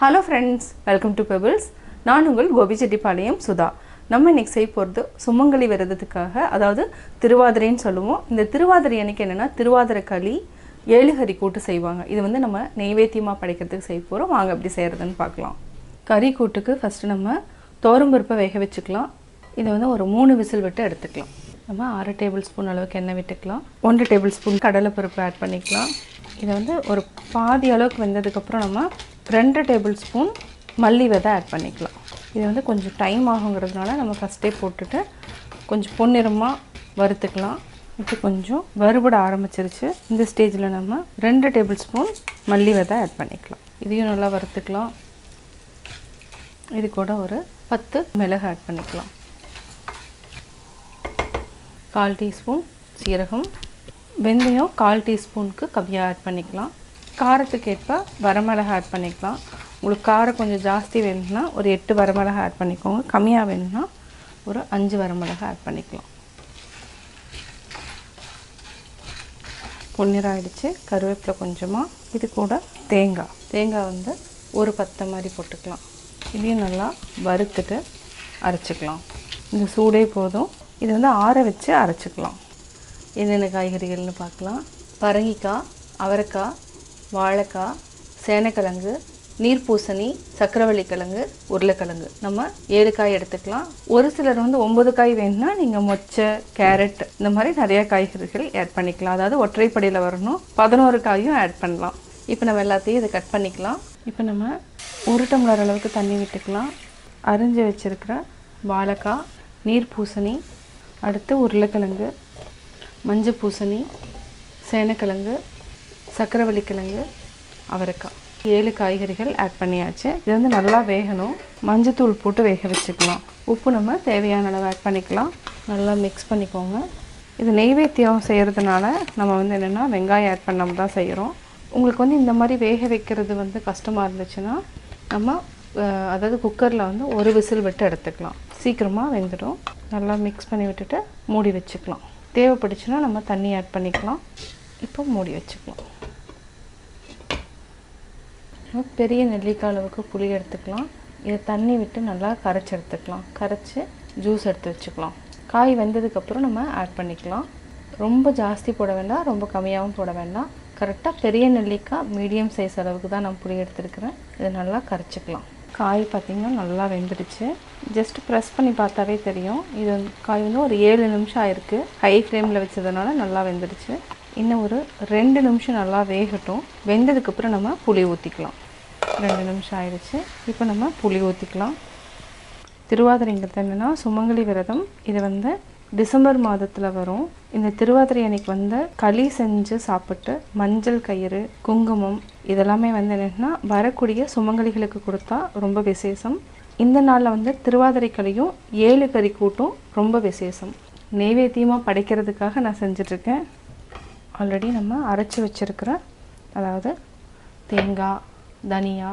Hello friends, welcome to Pebbles. நான் உங்கள் கோபி சுதா. நம்ம இன்னைக்கு செய்ய போறது சுமங்கலி விரதத்துக்காக, அதாவது திருவாதிரைன்னு சொல்லுவோம். இந்த திருவாதிரை அன்னைக்கு என்னன்னா திருவாதிரை களி, ஏழுகறி கூட்டு செய்வாங்க. இது வந்து நம்ம நெய்வேத்தியமா படைக்கிறதுக்கு செய்ய போறோம். வாங்க எப்படி செய்யறதுன்னு பார்க்கலாம். கறி கூட்டுக்கு ஃபர்ஸ்ட் நம்ம தோரம்பருப்பை வேக வச்சுக்கலாம். இதை வந்து ஒரு 3 விசில் விட்டு எடுத்துக்கலாம். நம்ம 6 டேபிள் ஸ்பூன் அளவுக்கு எண்ணெய் விட்டுக்கலாம். 1 டேபிள் ஸ்பூன் கடலைப்பருப்பு ஆட் பண்ணிக்கலாம். இதை வந்து ஒரு பாதி அளவுக்கு வெந்ததுக்கப்புறம் நம்ம 2 டேபிள் ஸ்பூன் மல்லி விதை ஆட் பண்ணிக்கலாம். இது வந்து கொஞ்சம் டைம் ஆகுங்கிறதுனால நம்ம ஃபஸ்ட்டே போட்டுட்டு கொஞ்சம் பொன்னிறமாக வறுத்துக்கலாம். இப்போ கொஞ்சம் வறுபட ஆரம்பிச்சிருச்சு. இந்த ஸ்டேஜில் நம்ம 2 டேபிள் ஸ்பூன் மல்லி விதை ஆட் பண்ணிக்கலாம். இதையும் நல்லா வறுத்துக்கலாம். இது கூட ஒரு 10 மிளகு ஆட் பண்ணிக்கலாம். 1/4 டீஸ்பூன் சீரகம், வெந்தயம் 1/4 டீஸ்பூனுக்கு கம்மியாக ஆட் பண்ணிக்கலாம். காரத்துக்கு ஏற்ப வரமிளகா ஆட் பண்ணிக்கலாம். உங்களுக்கு காரம் கொஞ்சம் ஜாஸ்தி வேணும்னா ஒரு 8 வரமிளகா ஆட் பண்ணிக்கோங்க. கம்மியாக வேணும்னா ஒரு 5 வரமிளகா ஆட் பண்ணிக்கலாம். பொன்னிறம் ஆகிடுச்சு. கருவேப்பிலை கொஞ்சமாக, இது கூட தேங்காய் வந்து ஒரு 10 மாதிரி போட்டுக்கலாம். இதையும் நல்லா வறுத்துட்டு அரைச்சிக்கலாம். இந்த சூடே போதும். இது வந்து ஆற வச்சு அரைச்சிக்கலாம். என்னென்ன காய்கறிகள்னு பார்க்கலாம். பரங்கிக்காய், அவரைக்காய், வாழைக்காய், சேனைக்கிழங்கு, நீர்ப்பூசணி, சக்கரவள்ளிக்கிழங்கு, உருளைக்கிழங்கு. நம்ம 7 காய் எடுத்துக்கலாம். ஒரு சிலர் வந்து 9 காய் வேணும்னா நீங்கள் மொச்சை, கேரட் இந்த மாதிரி நிறையா காய்கறிகள் ஆட் பண்ணிக்கலாம். அதாவது ஒற்றைப்படையில் வரணும். 11 காயும் ஆட் பண்ணலாம். இப்போ நம்ம எல்லாத்தையும் இதை கட் பண்ணிக்கலாம். இப்போ நம்ம 1 டம்ளர் அளவுக்கு தண்ணி விட்டுக்கலாம். அரிஞ்சு வச்சுருக்கிற வாழைக்காய், நீர்ப்பூசணி, அடுத்து உருளைக்கிழங்கு, மஞ்சள் பூசணி, சேனைக்கிழங்கு, சக்கரவள்ளிக்கிழங்கு, அவரைக்காய், 7 காய்கறிகள் ஆட் பண்ணியாச்சு. இது வந்து நல்லா வேகணும். மஞ்சத்தூள் போட்டு வேக வச்சுக்கலாம். உப்பு நம்ம தேவையான அளவு ஆட் பண்ணிக்கலாம். நல்லா மிக்ஸ் பண்ணிக்கோங்க. இது நெய்வேத்தியம் செய்கிறதுனால நம்ம வந்து என்னென்னா வெங்காயம் ஆட் பண்ணாமல் தான் செய்கிறோம். உங்களுக்கு வந்து இந்த மாதிரி வேக வைக்கிறது வந்து கஷ்டமாக இருந்துச்சுன்னா நம்ம அதாவது குக்கரில் வந்து ஒரு விசில் விட்டு எடுத்துக்கலாம். சீக்கிரமாக வெந்துடும். நல்லா மிக்ஸ் பண்ணி விட்டுட்டு மூடி வச்சுக்கலாம். தேவைப்பட்டுச்சுன்னா நம்ம தண்ணி ஆட் பண்ணிக்கலாம். இப்போ மூடி வச்சுக்கலாம். பெரிய நெல்லிக்காய் அளவுக்கு புளி எடுத்துக்கலாம். இதை தண்ணி விட்டு நல்லா கரைச்சி எடுத்துக்கலாம். கரைச்சி ஜூஸ் எடுத்து வச்சுக்கலாம். காய் வெந்ததுக்கப்புறம் நம்ம ஆட் பண்ணிக்கலாம். ரொம்ப ஜாஸ்தி போட வேண்டாம், ரொம்ப கம்மியாகவும் போட வேண்டாம். கரெக்டாக பெரிய நெல்லிக்காய் மீடியம் சைஸ் அளவுக்கு தான் நான் புளி எடுத்துருக்கிறேன். இதை நல்லா கரைச்சிக்கலாம். காய் பார்த்திங்கன்னா நல்லா வெந்துடுச்சு. ஜஸ்ட்டு ப்ரெஸ் பண்ணி பார்த்தாவே தெரியும். இது காய் வந்து ஒரு 7 நிமிஷம் ஆயிருக்கு. ஹை ஃப்ளேமில் வச்சதுனால நல்லா வெந்துடுச்சு. இன்னும் ஒரு 2 நிமிஷம் நல்லா வேகட்டும். வெந்ததுக்கப்புறம் நம்ம புளி ஊற்றிக்கலாம். 2 நிமிஷம் ஆயிடுச்சு. இப்போ நம்ம புளி ஊற்றிக்கலாம். திருவாதிரைங்கிறது என்னென்னா சுமங்கலி விரதம். இது வந்து டிசம்பர் மாதத்தில் வரும். இந்த திருவாதிரை அன்னைக்கு வந்து களி செஞ்சு சாப்பிட்டு மஞ்சள் கயிறு, குங்குமம் இதெல்லாமே வந்து என்னென்னா வரக்கூடிய சுமங்கலிகளுக்கு கொடுத்தா ரொம்ப விசேஷம். இந்த நாளில் வந்து திருவாதிரை களியும் 7 கறி கூட்டும் ரொம்ப விசேஷம். நெய்வேத்தியமாக படைக்கிறதுக்காக நான் செஞ்சிட்ருக்கேன். ஆல்ரெடி நம்ம அரைச்சி வச்சுருக்கிற அதாவது தேங்காய், தனியா,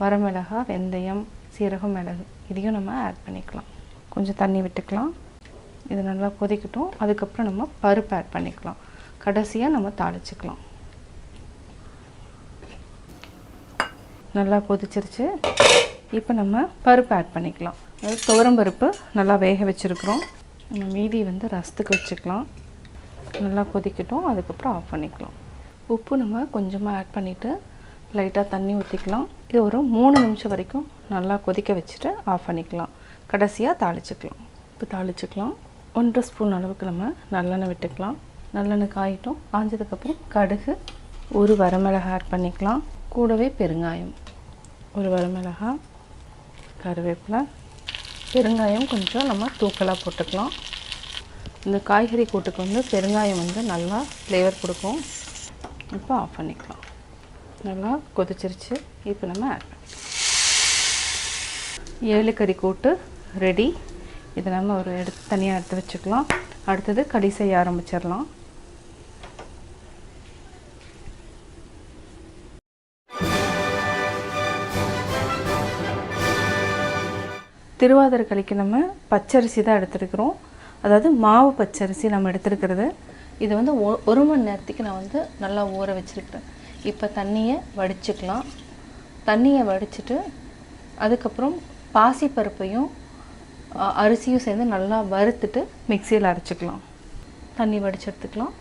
வரமிளகா, வெந்தயம், சீரகம், மிளகு இதையும் நம்ம ஆட் பண்ணிக்கலாம். கொஞ்சம் தண்ணி விட்டுக்கலாம். இது நல்லா கொதிக்கட்டும். அதுக்கப்புறம் நம்ம பருப்பு ஆட் பண்ணிக்கலாம். கடைசியாக நம்ம தாளிச்சுக்கலாம். நல்லா கொதிச்சிருச்சு. இப்போ நம்ம பருப்பு ஆட் பண்ணிக்கலாம். அதாவது துவரம்பருப்பு நல்லா வேக வச்சுருக்குறோம். நம்ம மீதி வந்து ரசத்துக்கு வச்சுக்கலாம். நல்லா கொதிக்கட்டும். அதுக்கப்புறம் ஆஃப் பண்ணிக்கலாம். உப்பு நம்ம கொஞ்சமாக ஆட் பண்ணிவிட்டு லைட்டாக தண்ணி ஊற்றிக்கலாம். இது ஒரு 3 நிமிஷம் வரைக்கும் நல்லா கொதிக்க வச்சுட்டு ஆஃப் பண்ணிக்கலாம். கடைசியாக தாளிச்சுக்கலாம். இப்போ தாளிச்சுக்கலாம். 1 ஸ்பூன் அளவுக்கு நம்ம நல்லெண்ணெய் விட்டுக்கலாம். நல்லெண்ணெய் காயிட்டும். காஞ்சதுக்கப்புறம் கடுகு, 1 வரமிளகாய் ஆட் பண்ணிக்கலாம். கூடவே பெருங்காயம், 1 வரமிளகாய், கருவேப்பிலை, பெருங்காயம் கொஞ்சம் நம்ம தூக்கலாக போட்டுக்கலாம். இந்த காய்கறி கூட்டுக்கு வந்து பெருங்காயம் வந்து நல்லா ஃப்ளேவர் கொடுக்கும். இப்போ ஆஃப் பண்ணிக்கலாம். நல்லா கொதிச்சிருச்சு. இப்போ நம்ம ஆட் பண்ணிக்கலாம். 7 கறி கூட்டு ரெடி. இதை நம்ம ஒரு தனியாக எடுத்து வச்சுக்கலாம். அடுத்தது களி செய்ய ஆரம்பிச்சிடலாம். திருவாதிரை களிக்கு நம்ம பச்சரிசி தான் எடுத்துருக்கிறோம். அதாவது மாவு பச்சரிசி நம்ம எடுத்துருக்கிறது. இது வந்து 1 மணி நேரத்துக்கு நான் வந்து நல்லா ஊற வச்சுருக்கிறேன். இப்போ தண்ணியை வடிச்சுக்கலாம். தண்ணியை வடிச்சிட்டு அதுக்கப்புறம் பாசிப்பருப்பையும் அரிசியும் சேர்ந்து நல்லா வறுத்துட்டு மிக்சியில் அரைச்சிக்கலாம். தண்ணி வடித்து எடுத்துக்கலாம்.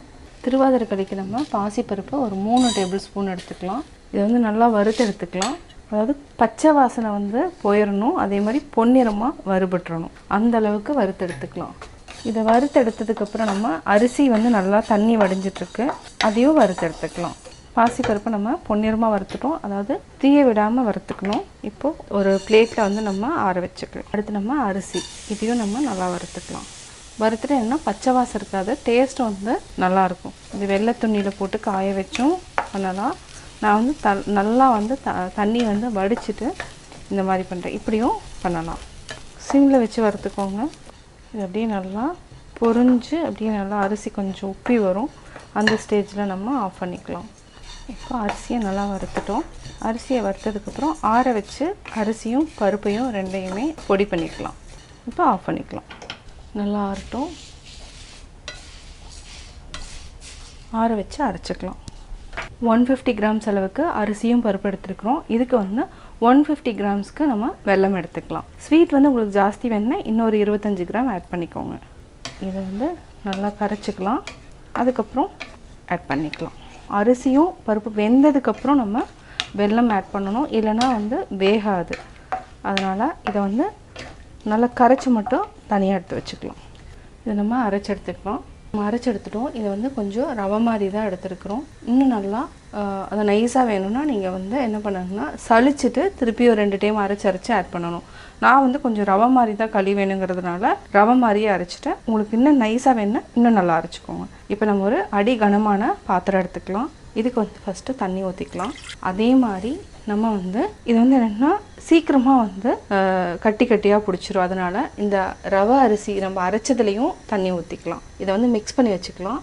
திருவாதிரை களிக்கு நம்ம பாசிப்பருப்பு ஒரு 3 டேபிள் ஸ்பூன் எடுத்துக்கலாம். இதை வந்து நல்லா வறுத்து எடுத்துக்கலாம். அதாவது பச்சை வாசனை வந்து போயிடணும், அதே மாதிரி பொன்னிறமாக வறுபட்டுறணும், அந்த அளவுக்கு வறுத்து எடுத்துக்கலாம். இதை வறுத்து எடுத்ததுக்கப்புறம் நம்ம அரிசி வந்து நல்லா தண்ணி வடிஞ்சிட்ருக்கு, அதையும் வறுத்து எடுத்துக்கலாம். பாசிப்பருப்பை நம்ம பொன்னிறமாக வறுத்துட்டோம், அதாவது தீய விடாமல் வறுத்துக்கணும். இப்போது ஒரு பிளேட்டில் வந்து நம்ம ஆற வச்சுக்கலாம். அடுத்து நம்ம அரிசி, இதையும் நம்ம நல்லா வறுத்துக்கலாம். வறுத்துட்டு என்ன பச்சை வாசம் இருக்காது, டேஸ்ட்டும் வந்து நல்லாயிருக்கும். இது வெள்ளை துணியில் போட்டு காய வச்சும் பண்ணலாம். நான் வந்து நல்லா வந்து தண்ணி வந்து வடிச்சிட்டு இந்த மாதிரி பண்ணுறேன். இப்படியும் பண்ணலாம். சிம்மில் வச்சு வறுத்துக்கோங்க. இது அப்படியே நல்லா பொரிஞ்சு அப்படியே நல்லா அரிசி கொஞ்சம் உப்பி வரும். அந்த ஸ்டேஜில் நம்ம ஆஃப் பண்ணிக்கலாம். இப்போ அரிசியை நல்லா வறுத்துட்டோம். அரிசியை வறுத்ததுக்கப்புறம் ஆற வச்சு அரிசியும் பருப்பையும் ரெண்டையுமே பொடி பண்ணிக்கலாம். இப்போ ஆஃப் பண்ணிக்கலாம். நல்லா ஆறட்டும். ஆற வச்சு அரைச்சிக்கலாம். 150 கிராம்ஸ் அளவுக்கு அரிசியும் பருப்பு எடுத்துருக்குறோம். இதுக்கு வந்து 150 கிராம்ஸ்க்கு நம்ம வெல்லம் எடுத்துக்கலாம். ஸ்வீட் வந்து உங்களுக்கு ஜாஸ்தி வேணுன்னா இன்னொரு 25 கிராம் ஆட் பண்ணிக்கோங்க. இதை வந்து நல்லா கரைச்சிக்கலாம். அதுக்கப்புறம் ஆட் பண்ணிக்கலாம். அரிசியும் பருப்பு வெந்ததுக்கப்புறம் நம்ம வெல்லம் ஆட் பண்ணணும், இல்லைன்னா வந்து வேகாது. அதனால் இதை வந்து நல்லா கரைச்சி மட்டும் தனியாக எடுத்து வச்சுக்கலாம். இதை நம்ம அரைச்சி எடுத்துக்கலாம். நம்ம அரைச்சி எடுத்துட்டோம். இதை வந்து கொஞ்சம் ரவை மாதிரி தான் எடுத்துருக்குறோம். இன்னும் நல்லா அதை நைஸாக வேணும்னா நீங்கள் வந்து என்ன பண்ணுங்கன்னா சளிச்சிட்டு திருப்பி ஒரு 2 டைம் அரைச்சி ஆட் பண்ணணும். நான் வந்து கொஞ்சம் ரவை மாதிரி தான் களி வேணுங்கிறதுனால ரவை மாதிரியே அரைச்சிட்டேன். உங்களுக்கு இன்னும் நைஸாக வேணுன்னா இன்னும் நல்லா அரைச்சிக்கோங்க. இப்போ நம்ம ஒரு அடி கனமான பாத்திரம் எடுத்துக்கலாம். இதுக்கு வந்து ஃபஸ்ட்டு தண்ணி ஊற்றிக்கலாம். அதே மாதிரி நம்ம வந்து இது வந்து என்னென்னா சீக்கிரமாக வந்து கட்டி கட்டியாக பிடிச்சிரும். அதனால் இந்த ரவை அரிசி நம்ம அரைச்சதுலேயும் தண்ணி ஊற்றிக்கலாம். இதை வந்து மிக்ஸ் பண்ணி வச்சுக்கலாம்.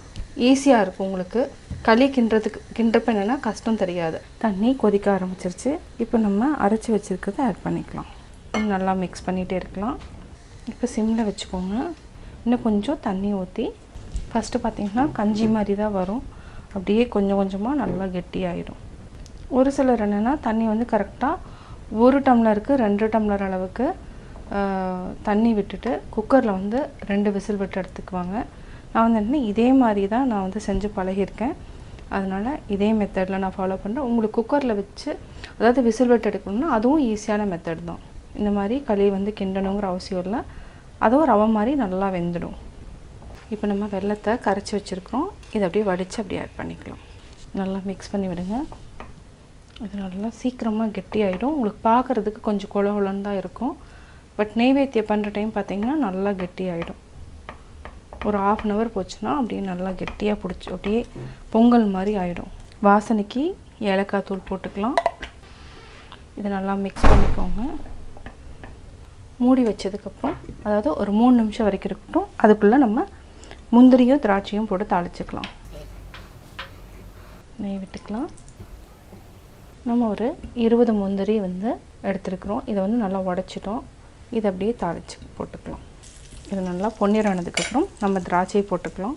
ஈஸியாக இருக்கும் உங்களுக்கு. களி கிண்டுறப்ப என்னென்னா கஷ்டம் தெரியாது. தண்ணி கொதிக்க ஆரம்பிச்சிருச்சு. இப்போ நம்ம அரைச்சி வச்சுருக்கிறத ஆட் பண்ணிக்கலாம். நல்லா மிக்ஸ் பண்ணிகிட்டே இருக்கலாம். இப்போ சிம்மில் வச்சுக்கோங்க. இன்னும் கொஞ்சம் தண்ணி ஊற்றி ஃபஸ்ட்டு பார்த்திங்கன்னா கஞ்சி மாதிரி தான் வரும். அப்படியே கொஞ்சம் கொஞ்சமாக நல்லா கெட்டியாயிடும். ஒரு சிலர் என்னென்னா தண்ணி வந்து கரெக்டாக 1 டம்ளருக்கு 2 டம்ளர் அளவுக்கு தண்ணி விட்டுட்டு குக்கரில் வந்து 2 விசில் விட்டு எடுத்துக்குவாங்க. நான் வந்து என்ன இதே மாதிரி தான் நான் வந்து செஞ்சு பழகியிருக்கேன். அதனால் இதே மெத்தடில் நான் ஃபாலோ பண்ணுறேன். உங்களுக்கு குக்கரில் வச்சு அதாவது விசில் விட்டு எடுக்கணும்னா அதுவும் ஈஸியான மெத்தட் தான். இந்த மாதிரி களி வந்து கிண்டணுங்கிற அவசியம் இல்லை. அதுவும் ரவை மாதிரி நல்லா வெந்துடும். இப்போ நம்ம வெல்லத்தை கரைச்சி வச்சுருக்கிறோம். இதை அப்படியே வடித்து அப்படியே ஆட் பண்ணிக்கலாம். நல்லா மிக்ஸ் பண்ணி விடுங்க. இது நல்லா சீக்கிரமாக கெட்டியாயிடும். உங்களுக்கு பார்க்குறதுக்கு கொஞ்சம் கொல கொலன்னு தான் இருக்கும். பட் நெய்வேத்தியம் பண்ணுற டைம் பார்த்திங்கன்னா நல்லா கெட்டியாயிடும். ஒரு 1/2 hour போச்சுன்னா அப்படியே நல்லா கெட்டியாக பிடிச்சி அப்படியே பொங்கல் மாதிரி ஆகிடும். வாசனைக்கு ஏலக்காய் தூள் போட்டுக்கலாம். இதை நல்லா மிக்ஸ் பண்ணிக்கோங்க. மூடி வச்சதுக்கப்புறம் அதாவது ஒரு 3 நிமிஷம் வரைக்கும் இருக்கட்டும். அதுக்குள்ளே நம்ம முந்திரியும் திராட்சையும் போட்டு தாளிச்சுக்கலாம். நெய் விட்டுக்கலாம். நம்ம ஒரு 20 முந்திரி வந்து எடுத்துருக்குறோம். இதை வந்து நல்லா உடச்சிட்டோம். இதை அப்படியே தாளித்து போட்டுக்கலாம். இது நல்லா பொன்னிறானதுக்கப்புறம் நம்ம திராட்சையை போட்டுக்கலாம்.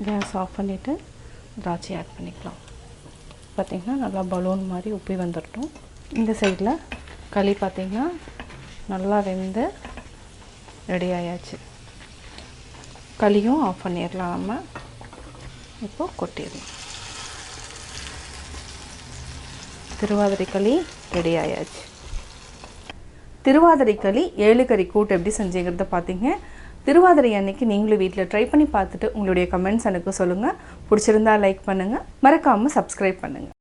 கேஸ் ஆஃப் பண்ணிவிட்டு திராட்சை ஆட் பண்ணிக்கலாம். பார்த்திங்கன்னா நல்லா பலூன் மாதிரி உப்பி வந்துடட்டும். இந்த சைடில் களி பார்த்திங்கன்னா நல்லா வெந்து ரெடி ஆயாச்சு. களியும் ஆஃப் பண்ணிடலாம். நம்ம இப்போது கொட்டிடலாம். திருவாதிரை களி ரெடி ஆயாச்சு. திருவாதிரை களி 7 கறி கூட்டு எப்படி செஞ்சுங்கிறத பார்த்தீங்க. திருவாதிரை அன்னைக்கு நீங்களும் வீட்டில் ட்ரை பண்ணி பார்த்துட்டு உங்களுடைய கமெண்ட்ஸ் எனக்கு சொல்லுங்கள். பிடிச்சிருந்தா லைக் பண்ணுங்கள், மறக்காமல் சப்ஸ்கிரைப் பண்ணுங்கள்.